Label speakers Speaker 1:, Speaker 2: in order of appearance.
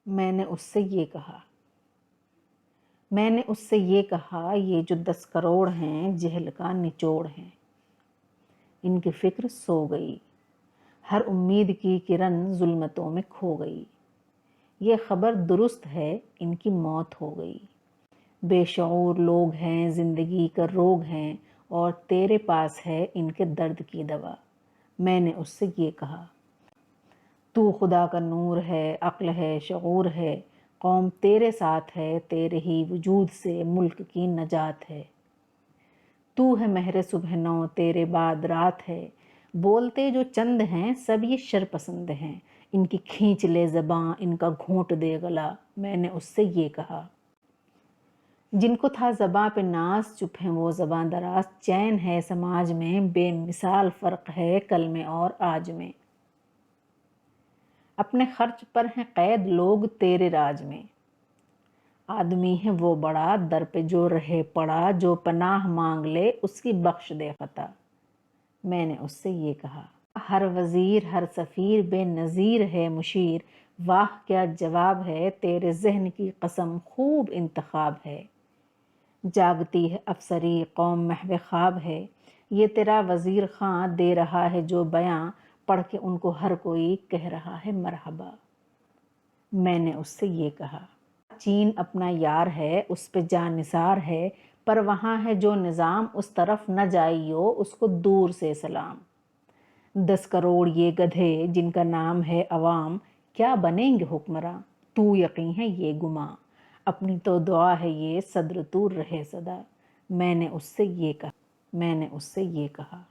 Speaker 1: میں نے اس سے یہ کہا یہ جو 10 کروڑ ہیں جہل کا نچوڑ ہیں۔ ان کی فکر سو گئی، ہر امید کی کرن ظلمتوں میں کھو گئی۔ یہ خبر درست ہے ان کی موت ہو گئی۔ بے شعور لوگ ہیں، زندگی کا روگ ہیں، اور تیرے پاس ہے ان کے درد کی دوا۔ میں نے اس سے یہ کہا تو خدا کا نور ہے، عقل ہے، شعور ہے، قوم تیرے ساتھ ہے، تیرے ہی وجود سے ملک کی نجات ہے۔ تو ہے مہر صبح نو، تیرے بعد رات ہے، بولتے جو چند ہیں سب یہ شر پسند ہیں، ان کی کھینچ لے زباں، ان کا گھونٹ دے گلا۔ میں نے اس سے یہ کہا جن کو تھا زباں پہ ناز، چپ ہیں وہ زباں دراز، چین ہے سماج میں، بے مثال فرق ہے کل میں اور آج میں۔ اپنے خرچ پر ہیں قید لوگ تیرے راج میں، آدمی ہے وہ بڑا در پہ جو رہے پڑا، جو پناہ مانگ لے اس کی بخش دے خطا۔ میں نے اس سے یہ کہا ہر وزیر ہر سفیر بے نظیر ہے مشیر، واہ کیا جواب ہے تیرے ذہن کی قسم خوب انتخاب ہے۔ جاگتی ہے افسری قوم محو خواب ہے، یہ تیرا وزیر خاں دے رہا ہے جو بیاں، پڑھ کے ان کو ہر کوئی کہہ رہا ہے مرحبا۔ میں نے اس سے یہ کہا چین اپنا یار ہے، اس پہ جان نثار ہے، پر وہاں ہے جو نظام اس طرف نہ جائیو اس کو دور سے سلام۔ 10 کروڑ یہ گدھے جن کا نام ہے عوام، کیا بنیں گے حکمراں، تو یقین ہے یہ گماں، اپنی تو دعا ہے یہ صدر تو رہے صدا۔ میں نے اس سے یہ کہا